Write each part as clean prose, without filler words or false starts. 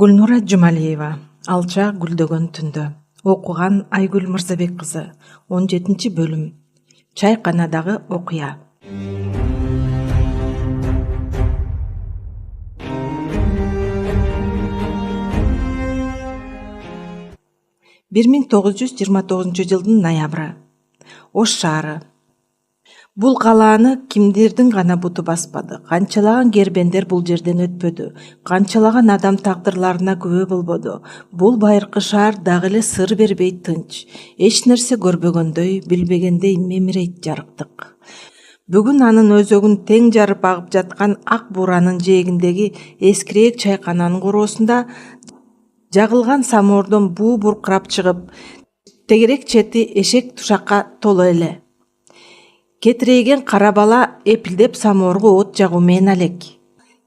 Гүлнура Жумалиева «Алча гүлдөгөн түндө». Окуган Айгүл Мырзабек кызы. 17 бөлүм. Чайканадагы окуя. Бир 1929 жылдын ноябры. Ош шаары. Бул калааны кимдирдин гана буту баспады. Канчалаган кербендер бул жерден өтпөдү. Канчалаган адам тагдырларына күбө болбоду. Бул байыркы шаар дагы эле сыр бербей тынч. Эч нерсе көрбөгөндөй, билбегендей мемирейт жарыктык. Бүгүн анын өзөгүн тең жарып агып жаткан ак бууранын жээгиндеги эскирээк чайкананын короосунда жагылган самоордон буу буркырап чыгып, тегерек чети эшек тушакка толо эле. Кетирейген кара бала эпилдеп самоорго от жагуу менен алек.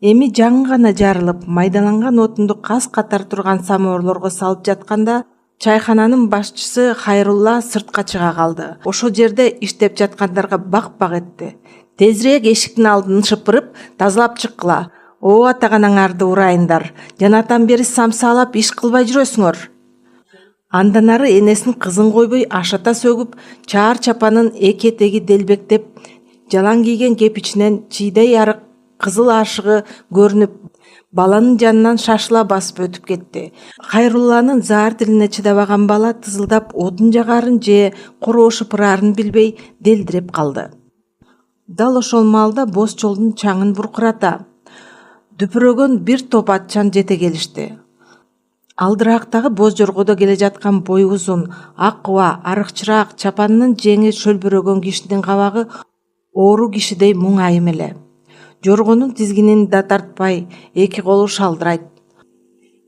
Эми жаңы гана жарылып, майдаланган отунду кас катар турган самоорлорго салып жатканда чайкананын башчысы Хайрулла сыртка чыга калды. Ошол жерде иштеп жаткандарга бак этти. Тезирээк эшиктин алдын шыпырып, тазалап чыккыла. О атаганаңарды урайындар. Жанатан бери самсаалап иш кылбай жүрөсүңөр. Андан ары энесин кызын койбой ашата сөгүп, чаар чапанын эки этеги делбектеп, жалаң кийген кепичинен чийдей арык кызыл ашыгы көрүнүп, баланын жанынан шашыла басып өтүп кетти. Хайрулланын заар тилине чыдабаган бала тызылдап одун жагарын же короо шыпырарын билбей делдиреп калды. Дал ошол маалда боз жолдун чаңын буркурата дүпүрөгөн бир топ атчан жете келишти. Алдырактагы боз жоргодо келе жаткан бою узун, ак куба, арыкчыраак чапанынын жеңи шөлбөрөгөн кишинин кабагы оору кишидей муңайым эле. Жоргонун тизгинин да тартпай, эки колу шалдырайт.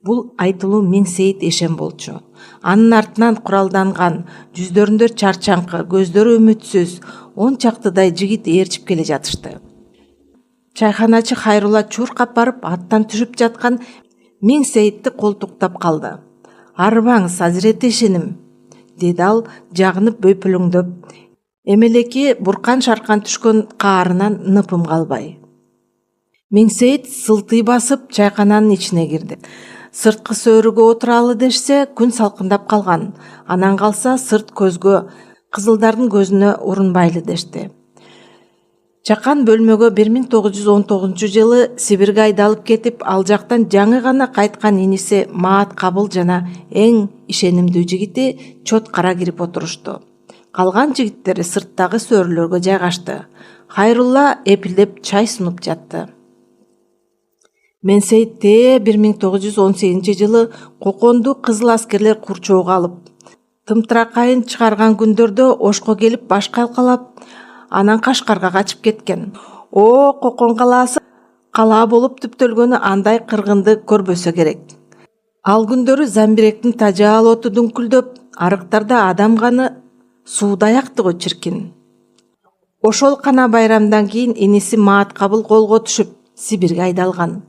Бул айтылуу Меңсейит Эшен болчу. Анын артынан куралданган, жүздөрүндө чарчаңкы, көздөрү үмүтсүз, 10 чактыдай жигит ээрчип келе жатышты. Чайханачы Хайрулла чуркап барып, аттан түшүп жаткан Меңсейитти колтуктап калды. «Арыбаңыз, Азирети Эшеним», деди ал жагынып бөйпөлөңдөп, эмелеки буркан шаркан түшкөн каарынан ныпым калбай. Меңсейит сылтый басып чайкананын ичине кирди. Сырткы сөөрүгө отуралы дешсе, күн салкындап калган. Анан калса сырт көзгө, кызылдардын көзүнө урунбайлы дешти. Чакан бөлмөгө 1919 жылы Сибирге айдалып кетип, ал жактан жаңы гана кайткан иниси Маат Кабыл жана эң ишенимдүү жигити Чот Кара кирип отурушту. Калган жигиттери сырттагы сөөрүлөргө жайгашты. Хайрулла эпилдеп чай сунуп жатты. Меңсейитте 1918 жылы Коконду кызыл аскерлер курчоого алып, тымтыракайын чыгарган күндөрдө Ошко келип баш калкалап, анан Кашкарга качып кеткен. Кокон калаасы калаа болуп түптөлгөнү андай кыргынды көрбөсө керек. Ал күндөрү Замбиректин тажаал оту дүңкүлдөп, арыктарда адам каны суудай акты го чиркин. Ошол кана байрамдан кийин иниси Маат Кабыл колго түшүп, Сибирге айдалган.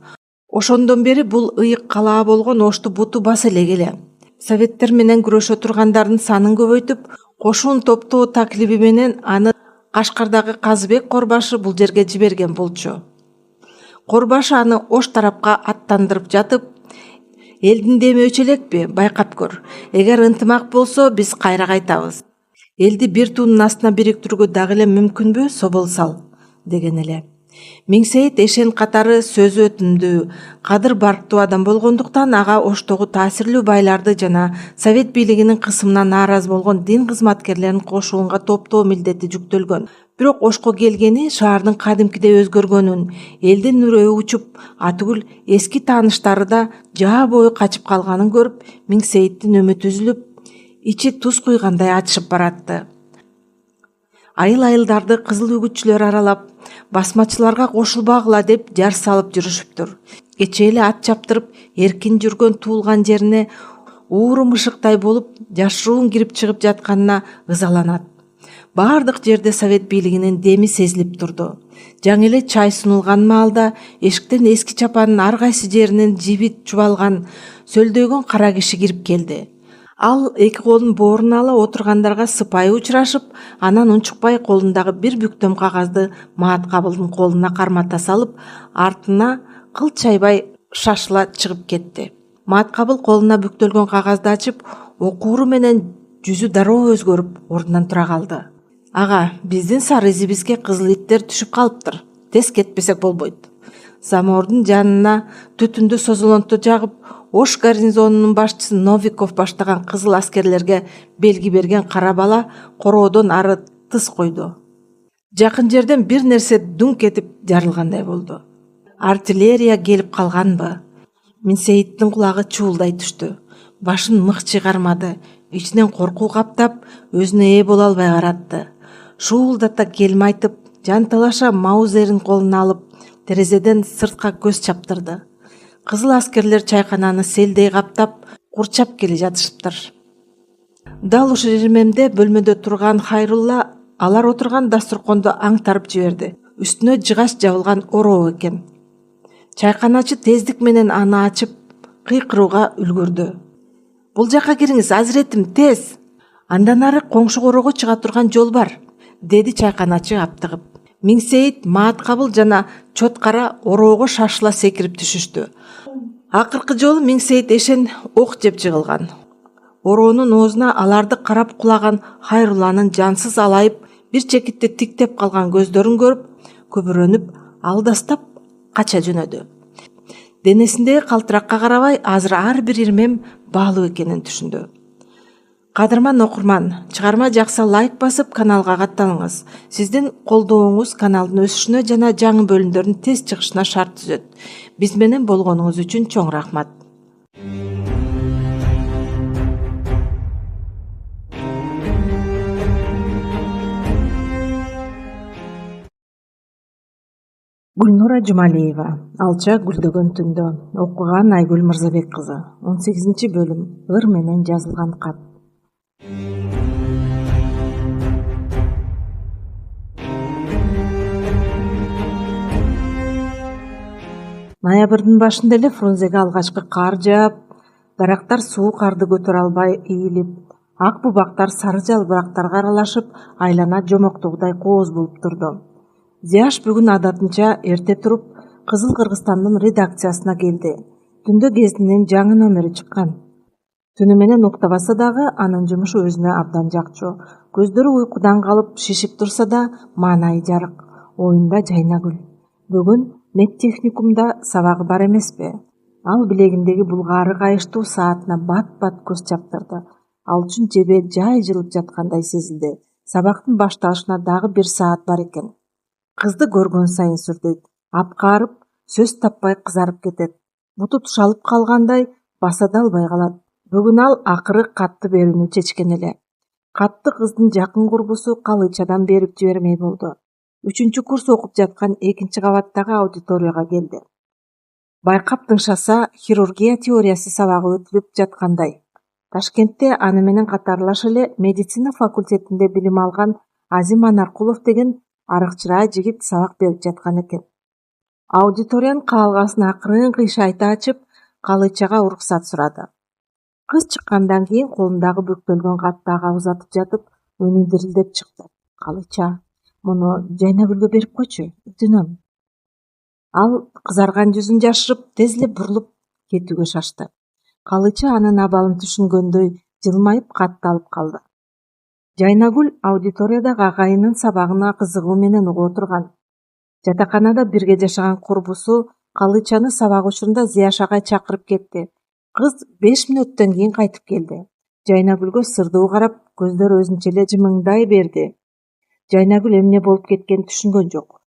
Ошондон бери бул ыйык калаа болгон Ошту буту баса эле келе. Советтер менен күрөшө тургандардын санын көбөйтүп, кошун топтоо таклиби менен аны Кашкардагы Казыбек Корбашы бул жерге жиберген болчу. Корбашы аны Ош тарапка аттандырып жатып, элдин деми өчөлекпи, байкап көр. Эгер ынтымак болсо, биз кайра кайтабыз. Элди бир туунун астына бириктирүүгө дагы эле мүмкүнбү, собол сал, деген эле. Меңсейит Эшен катары сөзү өтүмдүү, кадыр барктуу адам болгондуктан ага Оштогу таасирлүү байларды жана Совет бийлигинин кысымына нааразы болгон дин кызматкерлерин кошуунга топтоо милдети жүктөлгөн. Бирок Ошко келгени шаардын кадимкидей өзгөргөнүн, элдин үрөйү учуп, атүгүл эски тааныштары да жаа бою качып калганын көрүп, Меңсейиттин үмүтү үзүлүп, ичи туз куйгандай ачышып баратты. Айыл-айылдарды кызыл үгүтчүлөр аралап, басмачыларга кошулбагыла деп жар салып жүрүшүптүр. Кечээ эле ат чаптырып, эркин жүргөн туулган жерине ууру мышыктай болуп, жашыруун кирип чыгып жатканына ызаланат. Бардык жерде Совет бийлигинин деми сезилип турду. Жаңы эле чай сунулган маалда эшиктен эски чапанын ар кайсы жеринен жиби чубалган, сөлдөйгөн кара киши кирип келди. Ал эки колун бооруна ала отургандарга сыпайы учурашып, анан унчукпай колундагы бир бүктөм кагазды Маат Кабылдын колуна кармата салып, артына кыл чайбай шашыла чыгып кетти. Маткабыл колуна бүктөлгөн кагазды ачып, окууру менен жүзү дароо өзгөрүп, ордунан тура калды. Ага, биздин сары изибизге кызыл иттер түшүп калыптыр. Тез кетпесек болбойт. Самоордун жанына түтүндү созолонту жагып, Ош гарнизонунун башчысы Новиков баштаган кызыл аскерлерге белги берген кара бала короодон ары тыс койду. Жакын жерден бир нерсе дүңк этип жарылгандай болду. Артиллерия келип калганбы? Минсейиттин кулагы чуулдай түштү. Башын мык чыгармады. Ичинен коркуу каптап, өзүнө ээ боло албай каратты. Шуулдата келме айтып, жанталаша маузерин колуна алып, терезеден сыртка көз чаптырды. Кызыл аскерлер чайкананы селдей каптап, курчап келе жатышыптыр. Дал ушул жермемде бөлмөдө турган Хайрулла алар отурган дасторконду аңтарып жиберди. Үстүнө жыгач жабылган ороо экен. Чайканачы тездик менен аны ачып, кыйкырууга үлгүрдү. Бул жака кириңиз, азиретим, тез. Андан ары коңшу короого чыга турган жол бар, деди чайканачы аптыгып. Миңсейит, Маткабыл жана Чоткара ороого шашыла секирип түшүштү. Акыркы жолу Миңсейит эшен ок жеп жыгылган. Ороонун оозуна аларды карап кулаган Хайрулланын жансыз алайып, бир чекитте тиктеп калган көздөрүн көрүп, көбүрөнүп, алдастап кача жөнөдү. Денесиндеги калтыракка карабай, азыр ар бир ирмем баалуу экенин түшүндү. Кадырман окурман, чыгарма жакса лайк басып, каналга катталыңыз. Сиздин колдооңуз каналдын өсүшүнө жана жаңы бөлүмдөрдүн тез чыгышына шарт түзөт. Биз менен болгонуңуз үчүн чоң рахмат. Гүлнура Жумалиева, Алча гүлдөгөн түндө. Окуган Айгүл Мырзабек кызы. 18-бөлүм. Ыр менен жазылган кат. Ноябрдын башында эле Фрунзеге алгачкы кар жаап, дарактар суу карды көтөрө албай ийилип, ак бубактар сары жалбырактарга аралашып, айлана жомоктогудай кооз болуп турду. Зияш бүгүн адатынча эрте туруп, Кызыл Кыргызстандын редакциясына келди. Түндө гезитинин жаңы номери чыккан. Түнү менен уктабаса дагы анын жумушу өзүнө абдан жакчу. Көздөрү уйкудан калып шишип турса да, маанайы жарык. Оюнда Жайнагүл. Бүгүн медтехникумда сабагы бар эмеспи? Ал билегиндеги булгаары кайыштуу саатына бат-бат көз чаптырды. Ал үчүн жебе жай жылып жаткандай сезилди. Сабактын башталышына дагы бир саат бар экен. Кызды көргөн сайын сүрдөйт. Апкаарып, сөз таппай кызарып кетет. Буту тушалып калгандай, баса да албай калат. Бүгүн ал акыры катты берүүнү чечкен эле. Катты кыздын жакын курбусу Калычадан берип жибермей болду. 3-курс курс окуп жаткан 2-кабаттагы аудиторияга келди. Байкап тыңшаса, хирургия теориясы сабагы өтүлүп жаткандай. Ташкентте аны менен катарлаш эле медицина факультетинде билим алган Азим Анаркулов деген арыкчыраа жигит сабак берип жаткан экен. Аудиториянын каалгасын акырын кыйшайта ачып, Калычага уруксат сурады. Кыз чыккандан кийин колундагы бүктөлгөн катты ага узатып жатып, үнү дирилдеп чыкты. Калыча, муну Жайнагүлгө берип койчу, өтүнөм. Ал кызарган жүзүн жашырып, тез эле бурулуп кетүүгө шашты. Калыча анын абалын түшүнгөндөй жылмайып катты алып калды. Жайнагүл аудиториядагы агайынын сабагына кызыгуу менен угуп отурган. Жатаканада бирге жашаган курбусу Калычаны сабак учурунда Зияш агай чакырып кетти. Кыз 5 мүнөттөн кийин кайтып келди. Жайнагүлгө сырдуу карап, көздөрү өзүнчө эле жымыңдай берди. Жайнагүл эмне болуп кеткенин түшүнгөн жок.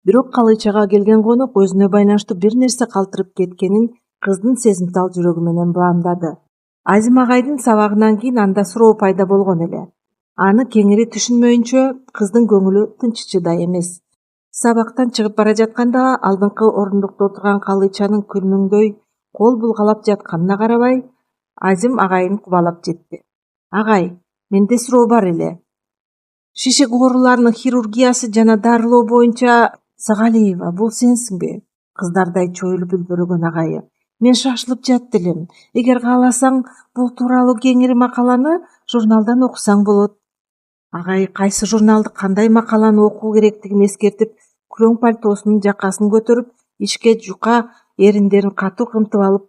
Бирок Калычага келген конок өзүнө байланыштуу бир нерсе калтырып кеткенин кыздын сезимтал жүрөгү менен баамдады. Азим агайдын сабагынан кийин анда суроо пайда болгон эле. Аны кеңири түшүнмөйүнчө кыздын көңүлү тынччыдай эмес. Сабактан чыгып бара жатканда алдыңкы орундукта отурган Калычанын күлмүңдөй кол булгалап жатканына карабай, Азим агайын кубалап жетти. Агай, менде суроо бар эле. Шишек ооруларынын хирургиясы жана дарылоо боюнча Сагалиева, бул сенсиңби? Кыздардай чоюлуп үлбөрөгөн агайы. Мен шашылып жатты элем. Эгер кааласаң, бул тууралуу кеңири макаланы журналдан окусаң болот. Агай кайсы журналды кандай макаланы окуу керектигин эскертип, күрөң пальтосунун жакасын көтөрүп, ичке жука эриндерин катуу кымтып алып,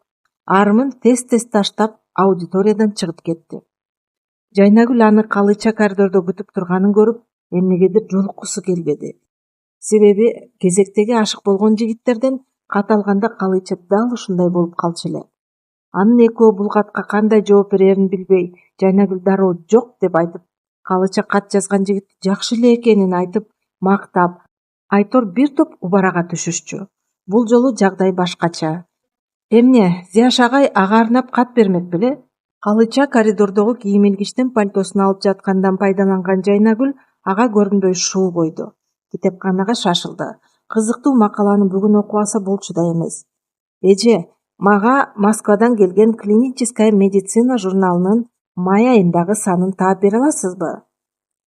армын тез таштап аудиториядан чыгып кетти. Жайнагүл аны Калыча коридордо күтүп турганын көрүп, эмнегедир жолуккусу келбеди. Себеби кезектеги ашык болгон жигиттерден кат алганда Калыча дал ушундай болуп калчу эле. Анын экөө бул катка кандай жооп берерин билбей, Жайнагүл дароо жок деп айтып, Калыча кат жазган жигит жакшы эле экенин айтып, мактап, Айтор бир топ убарага түшүшчү. Бул жолу жагдай башкача. Эмне, Зияш агай ага арнап кат бермек беле? Калыча коридордогу кийим илгичтен пальтосун алып жаткандан пайдаланган Жайнагүл ага көрүнбөй шуу койду. Китепканага шашылды. Кызыктуу макаланы бүгүн окуп алса болчу да эмес. Эже, мага Москвадан келген клиническая медицина журналынын май айындагы санын таап бере аласызбы?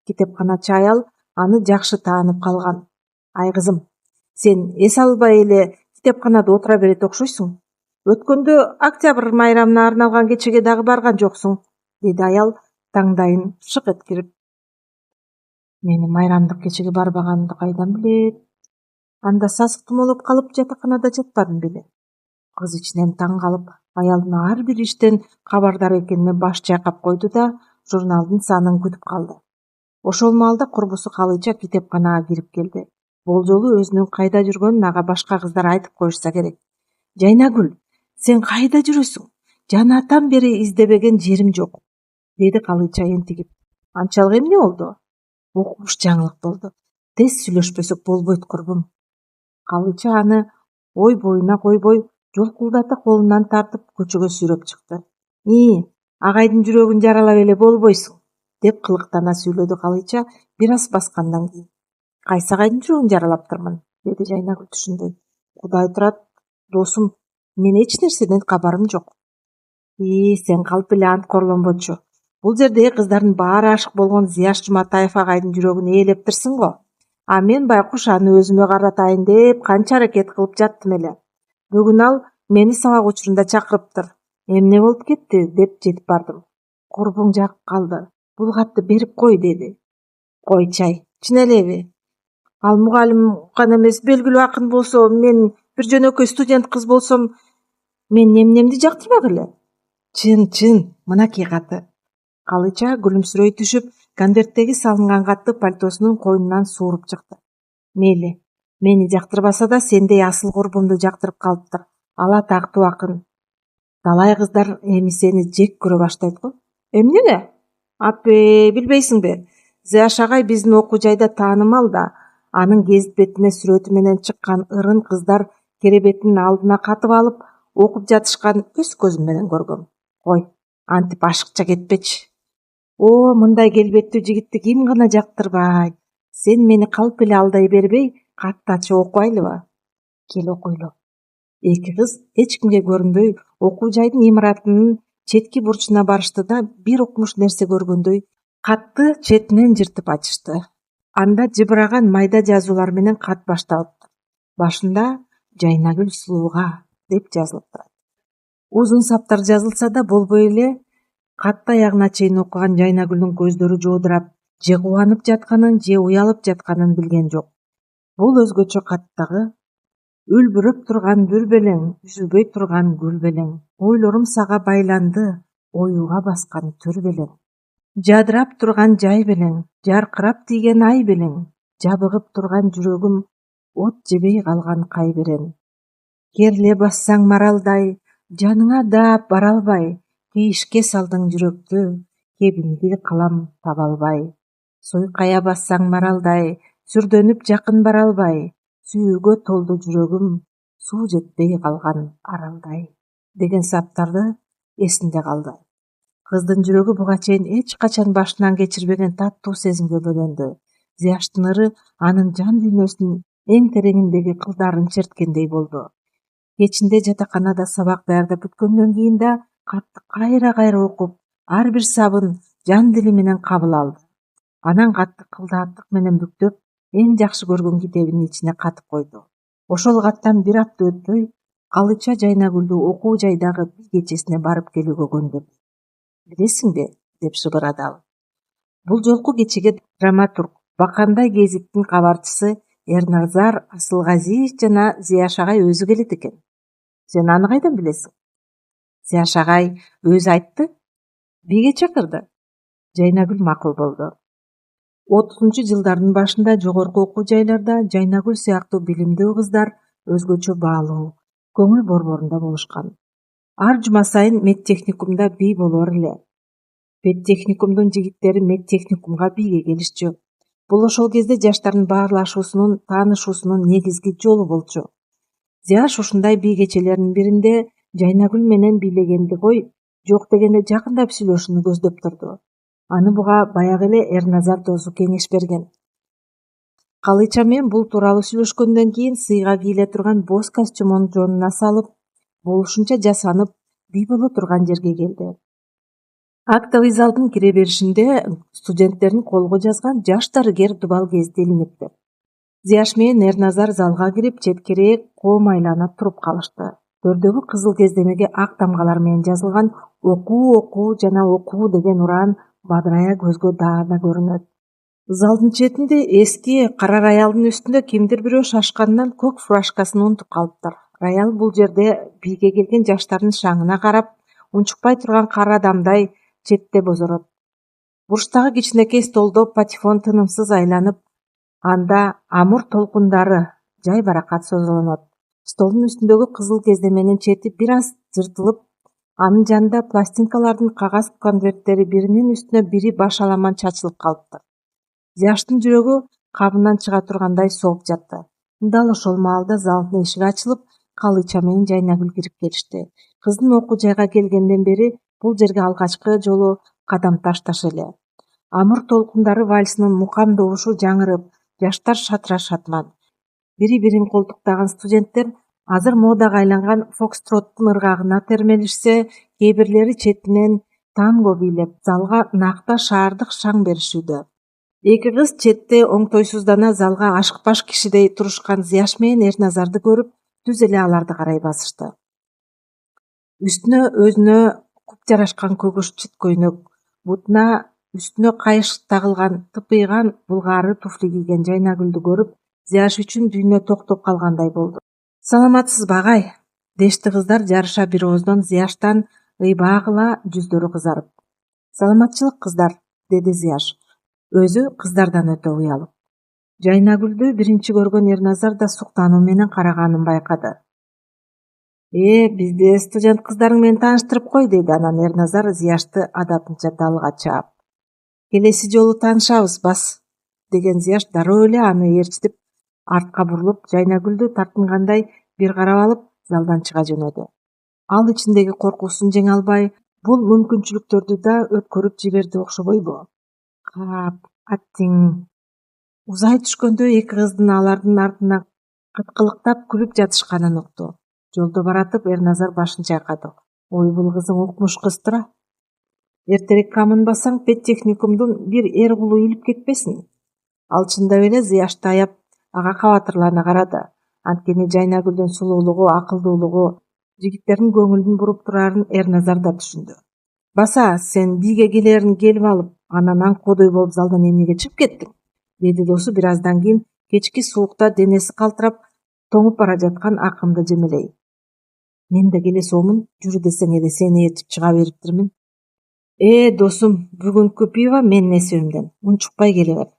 Китепканачы аял аны жакшы таанып калган. Ай кызым, сен эс албай эле китепканада отура берет окшойсуң. Өткөндө октябрь майрамына арналган кечеге дагы барган жоксуң, деди аял таңдайын шык эткирип. Мени майрамдык кечеге барбаганымды кайдан билет? Анда сасык тумоолоп калып жатаканада жатпадым беле? Кыз ичинен таң калып, аялдын ар бир иштен кабардар экенине баш чайкап койду да журналдын санын күтүп калды. Ошол маалда курбусу Калыча китепканага кирип келди. Болжолу өзүнүн кайда жүргөнүн ага башка кыздар айтып коюшса керек. Жайнагүл, сен кайда жүрөсүң? Жанатан бери издебеген жерим жок, деди Калыча энтигип. Анчалык эмне болду? Укмуш жаңылык болду. Тез сүйлөшпөсөк болбойт курбум. Калыча аны ой боюна койбой, жолкулдата колунан тартып көчөгө сүйрөп чыкты. Агайдын жүрөгүн жаралап эле болбойсуң, деп кылыктана сүйлөдү Калыча бир аз баскандан кийин. Кайсы агайдын жүрөгүн жаралаптырмын, деди Жайнагүл түшүнбөй. Кудай турат, досум, мен эч нерседен кабарым жок. Сен калп эле анткорлонбочу. Бул жерде кыздардын баары ашык болгон Зияш Жуматаев агайдын жүрөгүн ээлептирсиң го. А мен байкуш аны өзүмө каратайын деп канча аракет кылып жаттым эле. Бүгүн ал мени сабак учурунда чакырыптыр. Эмне болуп кетти деп жетип бардым. Курбуң жагып калды. Бул катты берип кой, деди. Койчай, чын элеби? Ал мугалим гана эмес, белгилүү акын болсо, мен бир жөнөкөй студент кыз болсом, мен эмнемди жактырмак эле? Чын, мынакей каты. Калыча күлүмсүрөй түшүп, конверттеги салынган катты пальтосунун койнунан сууруп чыкты. Мейли, мени жактырбаса да сендей асыл курбумду жактырып калыптыр. Ал атактуу акын. Талай кыздар эми сени жек көрө баштайт го. Эмнеге? Апе, билбейсиңби? Зияш агай биздин окуу жайда таанымал да, анын гезит бетине сүрөтү менен чыккан ырын кыздар керебетинин алдына катып алып, окуп жатышкан өз көзүм менен көргөм. Кой, антип ашыкча кетпечи. Мындай келбеттүү жигитти ким гана жактырбайт. Сен мени калп эле алдай бербей, катты ачып окуайлыбы? Кел окуйлу. Эки кыз эч кимге көрүнбөй окуу жайдын имаратынын четки бурчуна барышты да бир укмуш нерсе көргөндөй катты четинен жыртып ачышты. Анда жыбыраган майда жазуулар менен кат башталыптыр. Башында Жайнагүл сулууга деп жазылып турат. Узун саптар жазылса да болбой эле катты аягына чейин окуган Жайнагүлдүн көздөрү жоодурап, же кубанып жатканын, же уялып жатканын билген жок. Бул өзгөчө каттагы үлбүрөп турган бүр белең, үзүлбөй турган гүл белең. Ойлорум сага байланды, оюга баскан түр белең. Жадырап турган жай белең, жаркырап тийген ай белең. Жабыгып турган жүрөгүм, от жебей калган кай берен. Керле бассаң маралдай, жаныңа даап бара албай, кейишке салдың жүрөктү, кебимди кылам таба албай. Сойкая бассаң маралдай, сүрдөнүп жакын бара албай, сүйүүгө толду жүрөгүм, суу жетпей калган аралдай, деген саптарды эсинде калды. Кыздын жүрөгү буга чейин эч качан башынан кечирбеген таттуу сезимге бөлөндү. Зияштын ыры анын жан дүйнөсүнүн эң тереңиндеги кылдарын черткендей болду. Кечинде жатаканада сабак даярдап бүткөндөн кийин да катты кайра окуп, ар бир сабын жан дили менен кабыл алды. Анан катты кылдааттык менен бүктөп, эң жакшы көргөн китебинин ичине катып койду. Ошол каттан бир апта өтпөй, Калыча Жайнагүлдү окуу жайдагы бир кечесине барып келүүгө көндүрдү. Билесиңби, деп шыбырады ал. Бул жолку кечеге драматург, Бакандай гезиттин кабарчысы Эрназар Асылгазиев жана Зияш агай өзү келет экен. Сен аны кайдан билесиң? Зияш агай өзү айтты. Биге чакырды. Жайнагүл макул болду. 30-жылдардын башында жогорку окуу жайларда Жайнагүл сыяктуу билимдүү кыздар өзгөчө баалуу, көңүл борборунда болушкан. Ар жума сайын медтехникумда бий болор эле. Медтехникумдун жигиттери медтехникумга бийге келишчү. Бул ошол кезде жаштардын баарлашуусунун, таанышуусунун негизги жолу болчу. Зияш ушундай бий кечелеринин биринде Жайнагүл менен бийлегенди кой, жок дегенде жакындап сүйлөшүүнү көздөп турду. Аны буга баягы эле Эрназар досу кеңеш берген. Калыча менен бул тууралуу сүйлөшкөндөн кийин сыйга кийле турган боз костюмун жонуна салып, болушунча жасанып, бий боло турган жерге келди. Актовый залдын кире беришинде студенттердин колго жазган жаш дарыгер дубал гезити илиниптир. Зияш менен Эрназар залга кирип, четкерээк коом айланып туруп калышты. Төрдөгү кызыл кездемеге ак тамгалар менен жазылган окуу жана окуу деген ураан бадырая көзгө даана көрүнөт. Залдын четинде эски кара роялдын үстүндө кимдир бирөө шашканынан көк фуражкасын унутуп калыптыр. Роял бул жерде бийге келген жаштардын шаңына карап, унчукпай турган кара адамдай четте бозорот. Бурчтагы кичинекей столдо патефон тынымсыз айланып, анда амур толкундары жай баракат созулонот. Столдун үстүндөгү кызыл кездеменин чети бир аз жыртылып, анын жанында пластинкалардын кагаз конверттери биринин үстүнө бири башаламан чачылып калыптыр. Зияштын жүрөгү кабынан чыга тургандай сооп жатты. Дал ошол маалда залдын эшиги ачылып, Калыча менен Жайнагүл кирип келишти. Кыздын окуу жайга келгенден бери бул жерге алгачкы жолу кадам ташташ эле. Амур толкундары вальсынын мукам добушу жаңырып, жаштар шатыра шатман. Бири-бирин колтуктаган студенттер азыр модага айланган фокстроттун ыргагына термелишсе, кээ бирлери четинен танго бийлеп, залга накта шаардык шаң беришүүдө. Эки кыз четте оңтойсуздана залга ашыкпаш кишидей турушкан Зияш менен Эрназарды көрүп, түз эле аларды карай басышты. Үстүнө өзүнө куп жарашкан көгөш чыт көйнөк, бутуна үстүнө кайыш тагылган тыпыйган булгаары туфли кийген Жайнагүлдү көрүп, Зияш үчүн дүйнө токтоп калгандай болду. Саламатсызбы агай? Дешти кыздар жарыша бир ооздон Зияштан ыйбаагыла жүздөрү кызарып. Саламатчылык кыздар, деди Зияш, өзү кыздардан өтө уялып. Жайнагүлдү биринчи көргөн Эрназар да суктануу менен караганын байкады. Бизди студент кыздарың менен тааныштырып кой, деди анан Эрназар Зияшты адатынча далга чаап. Келеси жолу таанышабыз, бас, деген Зияш дароо эле аны ээрчитип, артка бурулуп, Жайнагүлдү тартынгандай бир карап алып, залдан чыга жөнөдү. Ал ичиндеги коркуусун жеңе албай, бул мүмкүнчүлүктөрдү да өткөрүп жиберди окшобойбу? Аттиң. Узай түшкөндө эки кыздын алардын артына кыткылыктап күлүп жатышканын укту. Жолдо баратып Эрназар башын чайкады. Ой, бул кызың укмуш кыз тура. Эртерээк камынбасаң, педтехникумдун бир эр кулу илип кетпесин. Ал чындап эле Зияшты аяп, ага кабатырлана карады. Анткени Жайнагүлдүн сулуулугу, акылдуулугу жигиттердин көңүлүн буруп турарын Эрназар да түшүндү. Баса, сен бийге келерин келип алып, анан аңкоодой болуп залдан эмнеге чыгып кеттиң? Деди досу бир аздан кийин кечки суукта денеси калтырап, тоңуп бара жаткан акынды жемелей. Мен да келе соомун, жүрү десең эле сени ээрчип чыга бериптирмин. Досум, бүгүнкү пиво менин несибимден, унчукпай келе бер.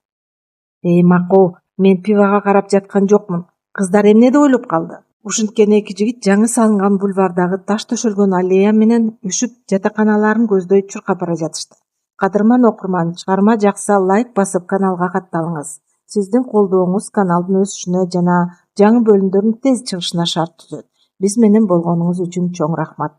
Макул, мен пивого карап жаткан жокмун. Кыздар эмне деп ойлоп калды? Ушинткен эки жигит жаңы салынган бульвардагы таш төшөлгөн аллея менен үшүп жатаканаларын көздөй чуркап бара жатышты. Кадырман окурман, чыгарма жакса лайк басып каналга катталыңыз. Сиздин колдооңуз каналдын өсүшүнө жана жаңы бөлүмдөрдүн тез чыгышына шарт түзөт. Биз менен болгонуңуз үчүн чоң рахмат.